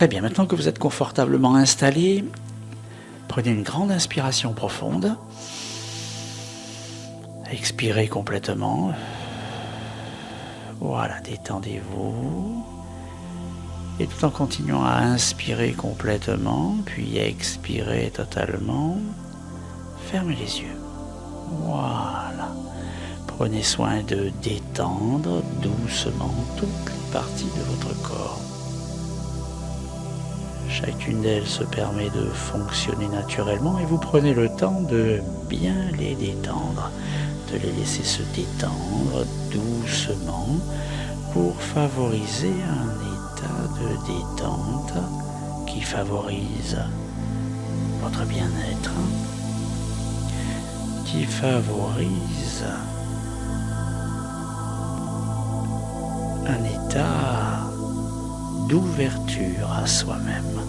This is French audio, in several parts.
Eh bien, maintenant que vous êtes confortablement installé, prenez une grande inspiration profonde. Expirez complètement. Voilà, détendez-vous. Et tout en continuant à inspirer complètement, puis expirer totalement, fermez les yeux. Voilà. Prenez soin de détendre doucement toutes les parties de votre corps. Chacune d'elles se permet de fonctionner naturellement et vous prenez le temps de bien les détendre, de les laisser se détendre doucement pour favoriser un état de détente qui favorise votre bien-être, qui favorise un état d'ouverture à soi-même,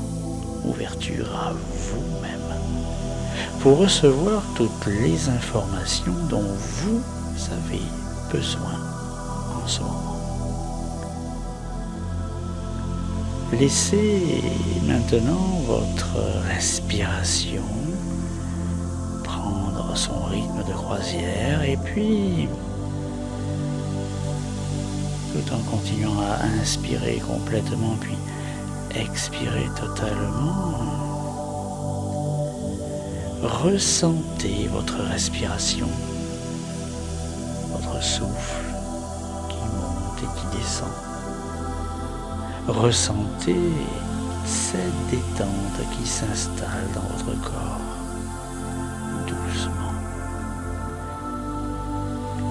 ouverture à vous-même, pour recevoir toutes les informations dont vous avez besoin en ce moment. Laissez maintenant votre respiration prendre son rythme de croisière et puis, tout en continuant à inspirer complètement puis expirer totalement, ressentez votre respiration, votre souffle qui monte et qui descend. Ressentez cette détente qui s'installe dans votre corps, doucement.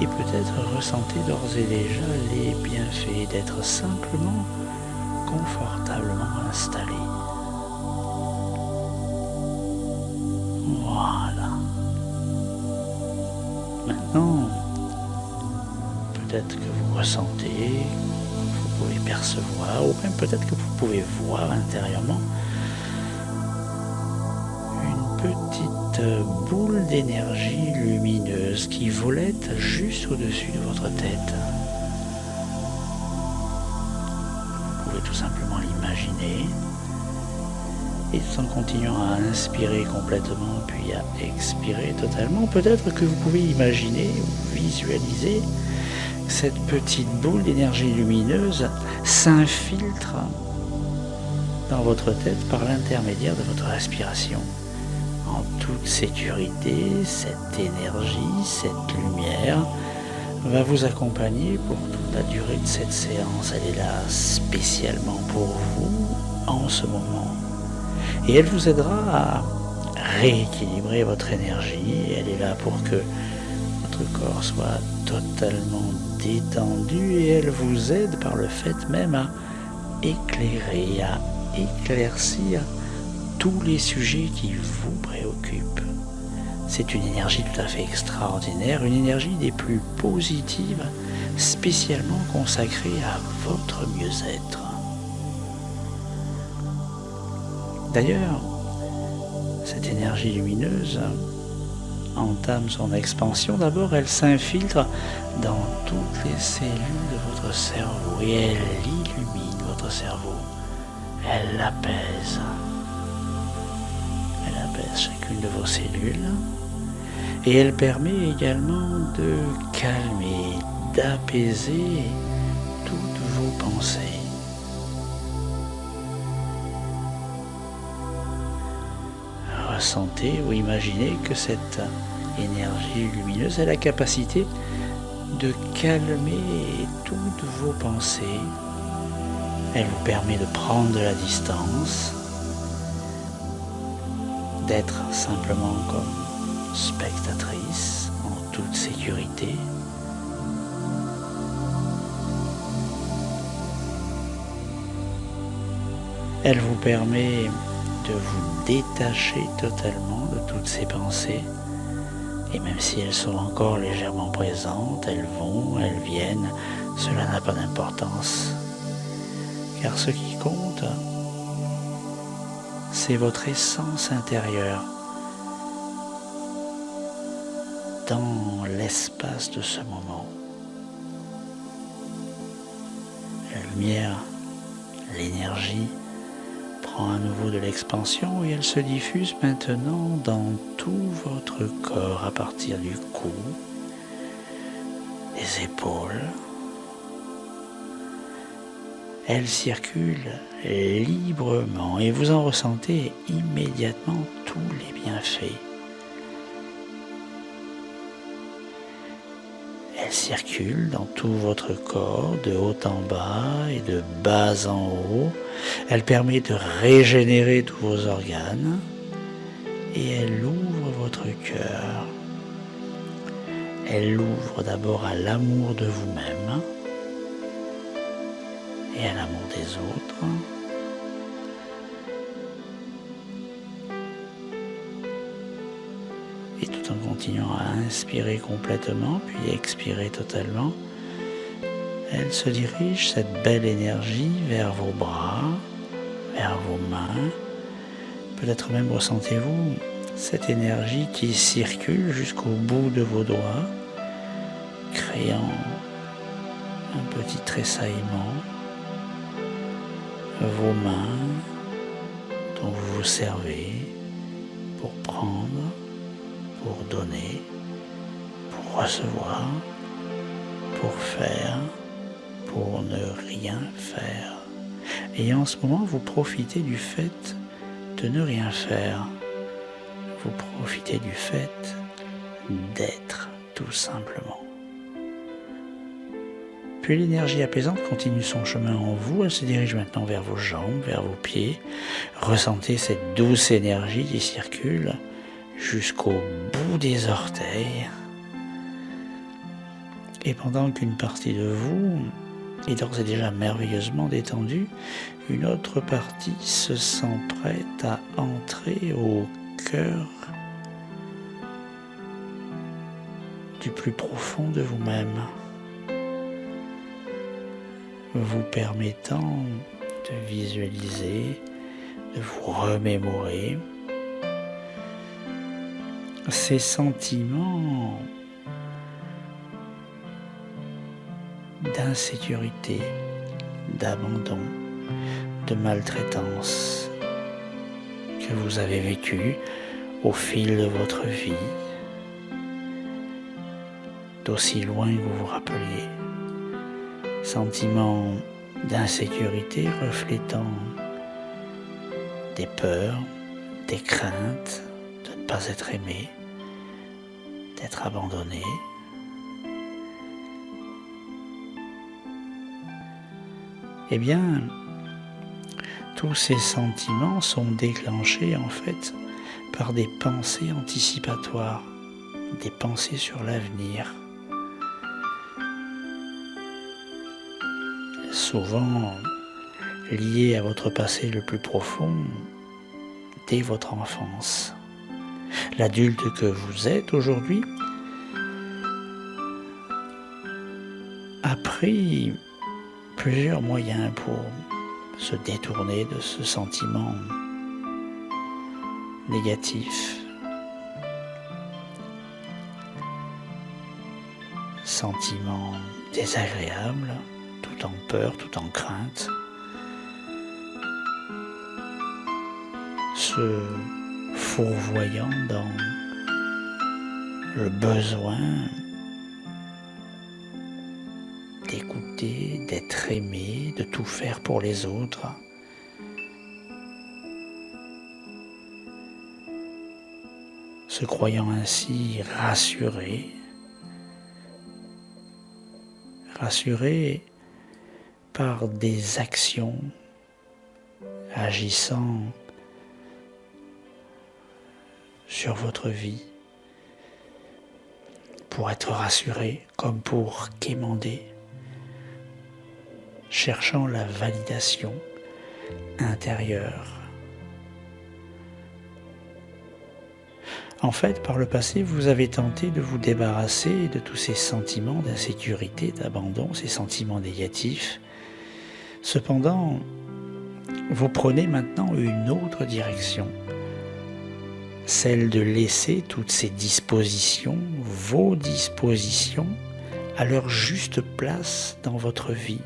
Et peut-être ressentez d'ores et déjà les bienfaits d'être simplement confortablement installé. Voilà. Maintenant, peut-être que vous ressentez, vous pouvez percevoir, ou même peut-être que vous pouvez voir intérieurement une petite boule d'énergie lumineuse qui volette juste au-dessus de votre tête. Vous pouvez tout simplement l'imaginer et tout en continuant à inspirer complètement puis à expirer totalement, peut-être que vous pouvez imaginer ou visualiser cette petite boule d'énergie lumineuse s'infiltre dans votre tête par l'intermédiaire de votre respiration. En toute sécurité, cette énergie, cette lumière va vous accompagner pour toute la durée de cette séance. Elle est là spécialement pour vous en ce moment. Et elle vous aidera à rééquilibrer votre énergie. Elle est là pour que votre corps soit totalement détendu et elle vous aide par le fait même à éclairer, à éclaircir tous les sujets qui vous préoccupent. C'est une énergie tout à fait extraordinaire, une énergie des plus positives, spécialement consacrée à votre mieux-être. D'ailleurs, cette énergie lumineuse entame son expansion. D'abord, elle s'infiltre dans toutes les cellules de votre cerveau et elle illumine votre cerveau. Elle l'apaise. Elle apaise chacune de vos cellules et elle permet également de calmer, d'apaiser toutes vos pensées. Ressentez ou imaginez que cette énergie lumineuse a la capacité de calmer toutes vos pensées. Elle vous permet de prendre de la distance, d'être simplement comme spectatrice en toute sécurité. Elle vous permet de vous détacher totalement de toutes ces pensées. Et même si elles sont encore légèrement présentes, elles vont, elles viennent, cela n'a pas d'importance. Car ce qui compte, c'est votre essence intérieure dans l'espace de ce moment. La lumière, l'énergie prend à nouveau de l'expansion et elle se diffuse maintenant dans tout votre corps à partir du cou, des épaules. Elle circule librement et vous en ressentez immédiatement tous les bienfaits. Elle circule dans tout votre corps, de haut en bas et de bas en haut. Elle permet de régénérer tous vos organes et elle ouvre votre cœur. Elle l'ouvre d'abord à l'amour de vous-même et à l'amour des autres. Et tout en continuant à inspirer complètement, puis expirer totalement, elle se dirige, cette belle énergie, vers vos bras, vers vos mains. Peut-être même ressentez-vous cette énergie qui circule jusqu'au bout de vos doigts, créant un petit tressaillement. Vos mains dont vous vous servez pour prendre, pour donner, pour recevoir, pour faire, pour ne rien faire. Et en ce moment, vous profitez du fait de ne rien faire. Vous profitez du fait d'être, tout simplement. Puis l'énergie apaisante continue son chemin en vous. Elle se dirige maintenant vers vos jambes, vers vos pieds. Ressentez cette douce énergie qui circule jusqu'au bout des orteils. Et pendant qu'une partie de vous est d'ores et déjà merveilleusement détendue, une autre partie se sent prête à entrer au cœur du plus profond de vous-même, vous permettant de visualiser, de vous remémorer ces sentiments d'insécurité, d'abandon, de maltraitance que vous avez vécu au fil de votre vie, d'aussi loin que vous vous rappeliez. Sentiments d'insécurité reflétant des peurs, des craintes de ne pas être aimé, d'être abandonné. Eh bien, tous ces sentiments sont déclenchés en fait par des pensées anticipatoires, des pensées sur l'avenir. Souvent liées à votre passé le plus profond dès votre enfance. L'adulte que vous êtes aujourd'hui a pris plusieurs moyens pour se détourner de ce sentiment négatif. Sentiment désagréable, tout en peur, tout en crainte. Se fourvoyant dans le besoin d'écouter, d'être aimé, de tout faire pour les autres. Se croyant ainsi rassuré par des actions agissant sur votre vie, pour être rassuré comme pour quémander, cherchant la validation intérieure. En fait, par le passé, vous avez tenté de vous débarrasser de tous ces sentiments d'insécurité, d'abandon, ces sentiments négatifs. Cependant, vous prenez maintenant une autre direction, celle de laisser toutes ces dispositions, vos dispositions, à leur juste place dans votre vie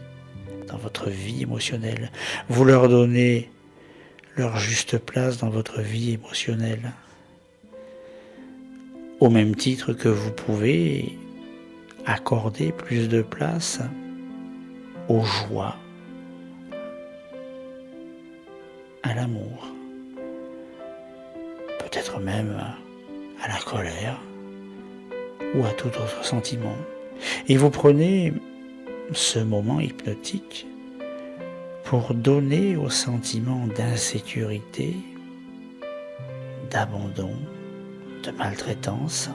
émotionnelle. Vous leur donnez leur juste place dans votre vie émotionnelle. Au même titre que vous pouvez accorder plus de place aux joies, à l'amour, peut-être même à la colère ou à tout autre sentiment. Et vous prenez ce moment hypnotique pour donner au sentiment d'insécurité, d'abandon, de maltraitance,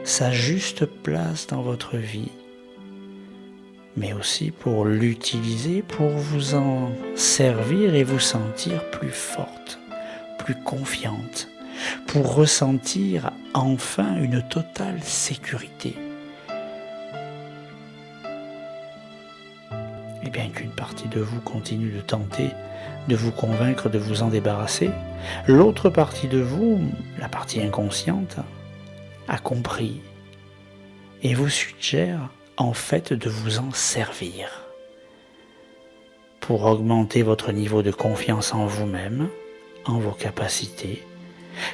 sa juste place dans votre vie, mais aussi pour l'utiliser, pour vous en servir et vous sentir plus forte, plus confiante, pour ressentir enfin une totale sécurité. Et bien qu'une partie de vous continue de tenter de vous convaincre de vous en débarrasser, l'autre partie de vous, la partie inconsciente, a compris et vous suggère en fait de vous en servir pour augmenter votre niveau de confiance en vous-même, en vos capacités,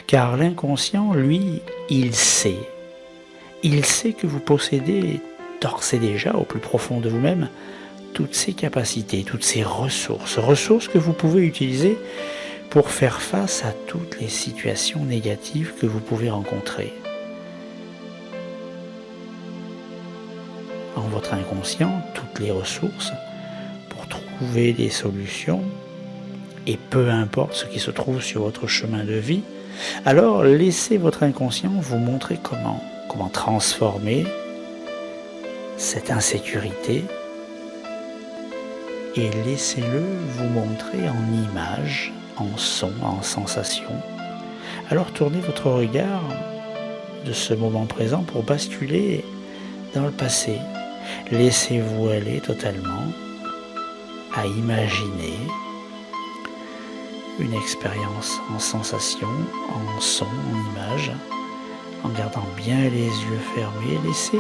car l'inconscient, lui, il sait que vous possédez d'ores et déjà au plus profond de vous-même toutes ces capacités, toutes ces ressources que vous pouvez utiliser pour faire face à toutes les situations négatives que vous pouvez rencontrer. En votre inconscient, toutes les ressources pour trouver des solutions, et peu importe ce qui se trouve sur votre chemin de vie, alors laissez votre inconscient vous montrer comment transformer cette insécurité et laissez-le vous montrer en images, en sons, en sensations. Alors tournez votre regard de ce moment présent pour basculer dans le passé. Laissez-vous aller totalement à imaginer une expérience en sensations, en sons, en images, en gardant bien les yeux fermés. Laissez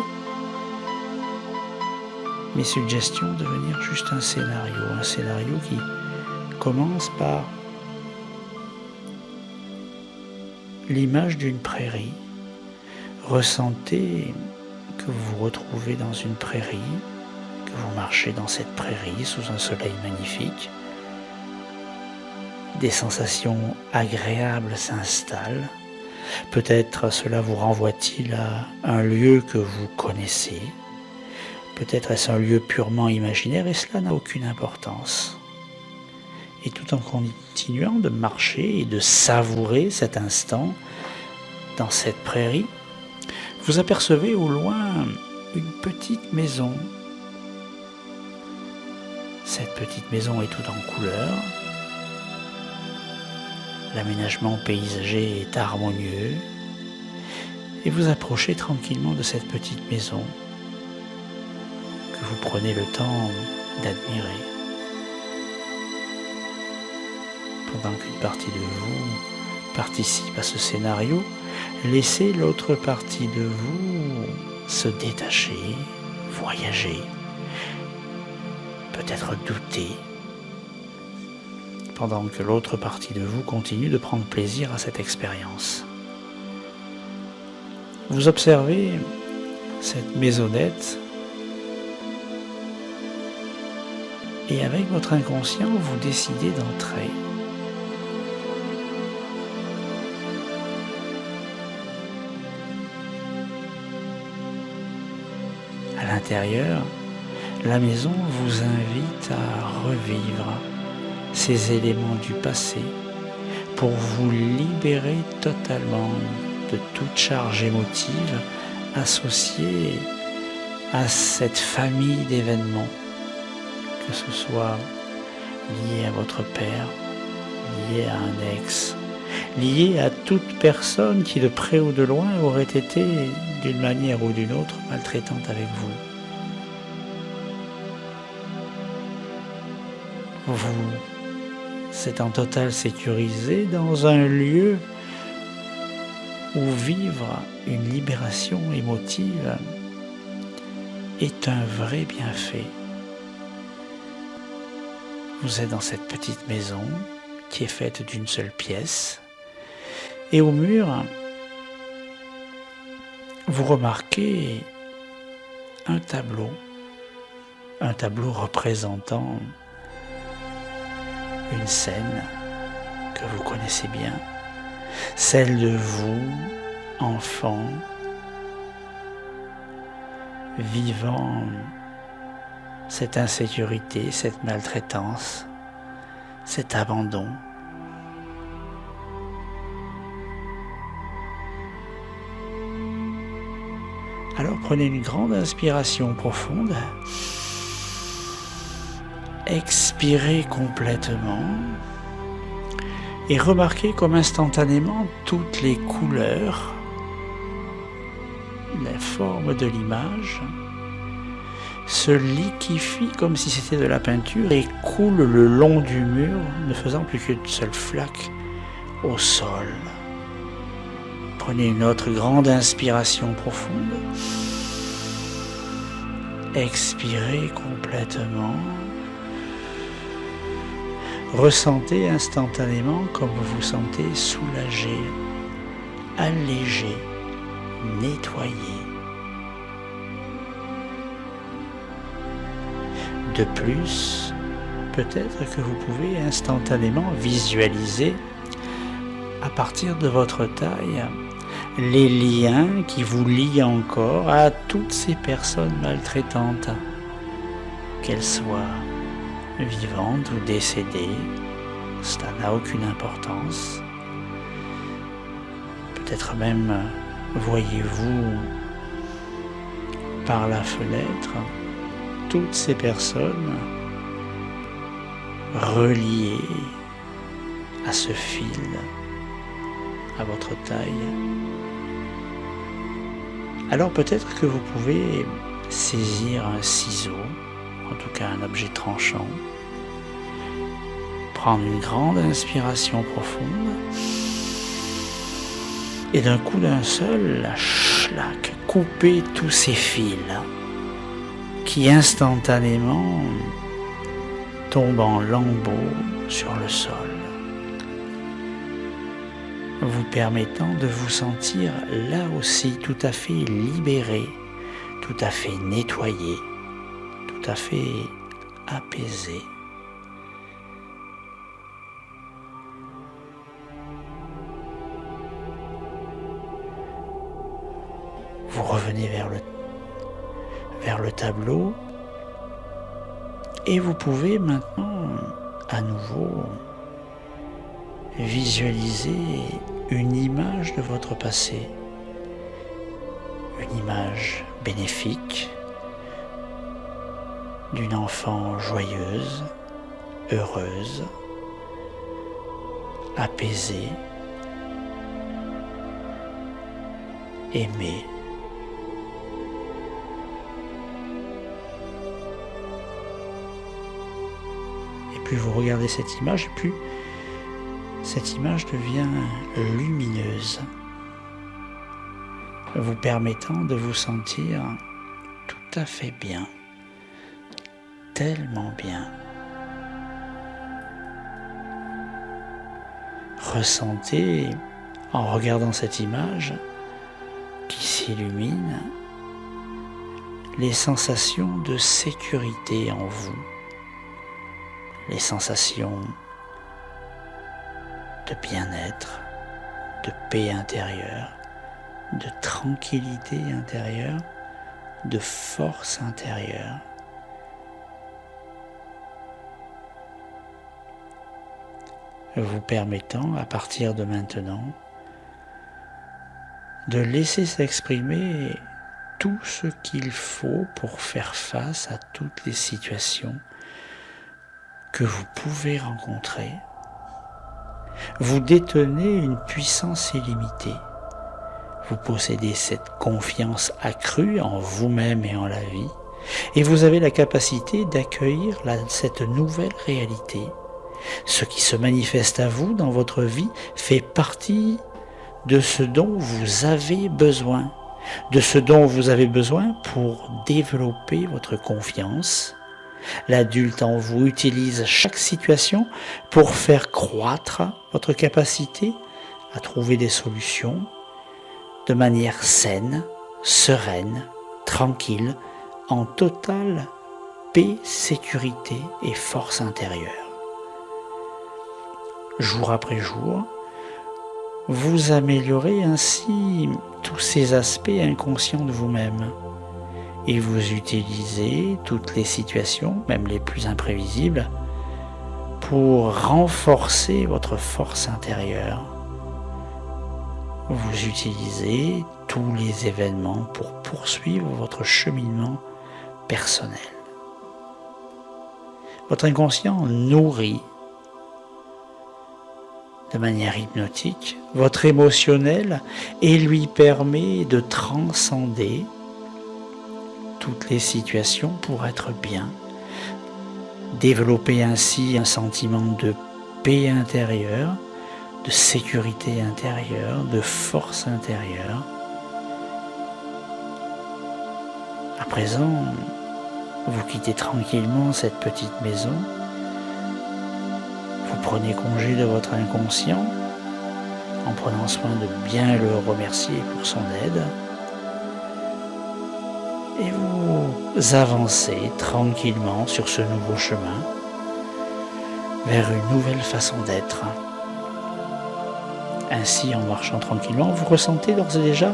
mes suggestions devenir juste un scénario qui commence par l'image d'une prairie. Ressentez que vous vous retrouvez dans une prairie, que vous marchez dans cette prairie sous un soleil magnifique. Des sensations agréables s'installent. Peut-être cela vous renvoie-t-il à un lieu que vous connaissez. Peut-être est-ce un lieu purement imaginaire et cela n'a aucune importance. Et tout en continuant de marcher et de savourer cet instant dans cette prairie, vous apercevez au loin une petite maison. Cette petite maison est toute en couleurs. L'aménagement paysager est harmonieux. Et vous approchez tranquillement de cette petite maison que vous prenez le temps d'admirer. Pendant qu'une partie de vous participe à ce scénario, laissez l'autre partie de vous se détacher, voyager, peut-être douter, pendant que l'autre partie de vous continue de prendre plaisir à cette expérience. Vous observez cette maisonnette et avec votre inconscient, vous décidez d'entrer. À l'intérieur, la maison vous invite à revivre ces éléments du passé pour vous libérer totalement de toute charge émotive associée à cette famille d'événements, que ce soit lié à votre père, lié à un ex, lié à toute personne qui de près ou de loin aurait été d'une manière ou d'une autre maltraitante avec vous. Vous êtes en totale sécurité dans un lieu où vivre une libération émotive est un vrai bienfait. Vous êtes dans cette petite maison qui est faite d'une seule pièce. Et au mur, vous remarquez un tableau représentant une scène que vous connaissez bien, celle de vous, enfant, vivant cette insécurité, cette maltraitance, cet abandon. Alors prenez une grande inspiration profonde, expirez complètement et remarquez comme instantanément toutes les couleurs, la forme de l'image se liquéfie comme si c'était de la peinture et coule le long du mur, ne faisant plus qu'une seule flaque au sol. Prenez une autre grande inspiration profonde. Expirez complètement. Ressentez instantanément comme vous vous sentez soulagé, allégé, nettoyé. De plus, peut-être que vous pouvez instantanément visualiser à partir de votre taille les liens qui vous lient encore à toutes ces personnes maltraitantes, qu'elles soient vivantes ou décédées, cela n'a aucune importance. Peut-être même voyez-vous par la fenêtre toutes ces personnes reliées à ce fil, à votre taille. Alors peut-être que vous pouvez saisir un ciseau, en tout cas un objet tranchant, prendre une grande inspiration profonde et d'un coup d'un seul, schlac, couper tous ces fils qui instantanément tombent en lambeaux sur le sol, vous permettant de vous sentir là aussi tout à fait libéré, tout à fait nettoyé, tout à fait apaisé. Vous revenez vers le tableau et vous pouvez maintenant à nouveau visualiser une image de votre passé, une image bénéfique d'une enfant joyeuse, heureuse, apaisée, aimée. Plus vous regardez cette image, plus cette image devient lumineuse, vous permettant de vous sentir tout à fait bien, tellement bien. Ressentez, en regardant cette image qui s'illumine, les sensations de sécurité en vous. Les sensations de bien-être, de paix intérieure, de tranquillité intérieure, de force intérieure. Vous permettant, à partir de maintenant, de laisser s'exprimer tout ce qu'il faut pour faire face à toutes les situations que vous pouvez rencontrer. Vous détenez une puissance illimitée. Vous possédez cette confiance accrue en vous-même et en la vie, et vous avez la capacité d'accueillir cette nouvelle réalité. Ce qui se manifeste à vous dans votre vie fait partie de ce dont vous avez besoin, pour développer votre confiance, L'adulte en vous utilise chaque situation pour faire croître votre capacité à trouver des solutions de manière saine, sereine, tranquille, en totale paix, sécurité et force intérieure. Jour après jour, vous améliorez ainsi tous ces aspects inconscients de vous-même et vous utilisez toutes les situations, même les plus imprévisibles, pour renforcer votre force intérieure. Vous utilisez tous les événements pour poursuivre votre cheminement personnel. Votre inconscient nourrit de manière hypnotique votre émotionnel et lui permet de transcender toutes les situations pour être bien. Développer ainsi un sentiment de paix intérieure, de sécurité intérieure, de force intérieure. À présent, vous quittez tranquillement cette petite maison. Vous prenez congé de votre inconscient en prenant soin de bien le remercier pour son aide. Et vous avancez tranquillement sur ce nouveau chemin vers une nouvelle façon d'être. Ainsi, en marchant tranquillement, vous ressentez d'ores et déjà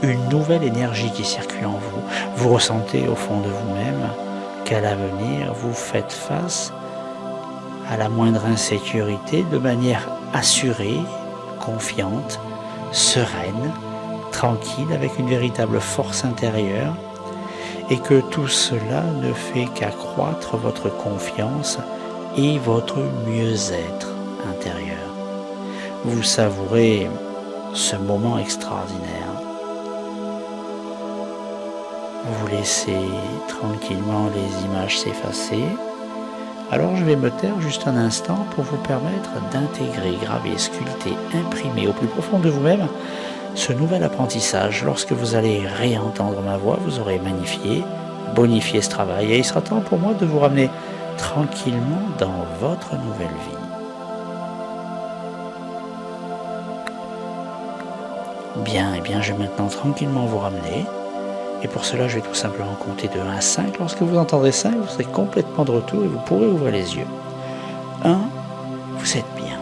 une nouvelle énergie qui circule en vous. Vous ressentez au fond de vous-même qu'à l'avenir, vous faites face à la moindre insécurité de manière assurée, confiante, sereine, tranquille, avec une véritable force intérieure, et que tout cela ne fait qu'accroître votre confiance et votre mieux-être intérieur. Vous savourez ce moment extraordinaire. Vous laissez tranquillement les images s'effacer. Alors je vais me taire juste un instant pour vous permettre d'intégrer, graver, sculpter, imprimer au plus profond de vous-même ce nouvel apprentissage. Lorsque vous allez réentendre ma voix, vous aurez magnifié, bonifié ce travail et il sera temps pour moi de vous ramener tranquillement dans votre nouvelle vie. Bien, je vais maintenant tranquillement vous ramener. Et pour cela, je vais tout simplement compter de 1 à 5. Lorsque vous entendrez 5, vous serez complètement de retour et vous pourrez ouvrir les yeux. 1, vous êtes bien,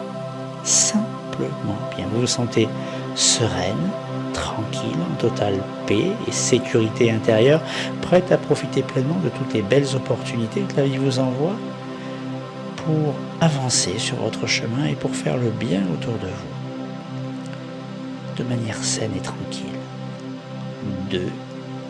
simplement bien. Vous vous sentez sereine, tranquille, en totale paix et sécurité intérieure, prête à profiter pleinement de toutes les belles opportunités que la vie vous envoie pour avancer sur votre chemin et pour faire le bien autour de vous, de manière saine et tranquille. 2,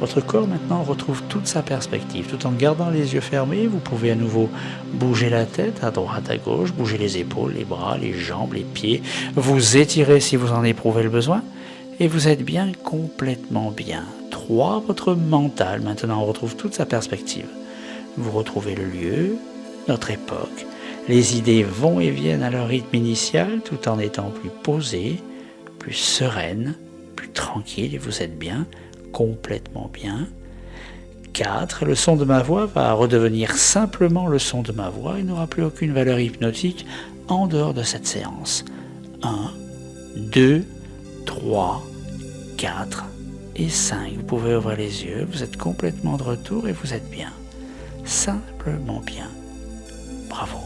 votre corps maintenant retrouve toute sa perspective. Tout en gardant les yeux fermés, vous pouvez à nouveau bouger la tête à droite, à gauche, bouger les épaules, les bras, les jambes, les pieds, vous étirer si vous en éprouvez le besoin, et vous êtes bien, complètement bien. 3, votre mental maintenant retrouve toute sa perspective. Vous retrouvez le lieu, notre époque, les idées vont et viennent à leur rythme initial tout en étant plus posées, plus sereines, plus tranquilles, et vous êtes bien, complètement bien. 4, le son de ma voix va redevenir simplement le son de ma voix et n'aura plus aucune valeur hypnotique en dehors de cette séance. 1, 2, 3, 4 et 5. Vous pouvez ouvrir les yeux, vous êtes complètement de retour et vous êtes bien. Simplement bien. Bravo.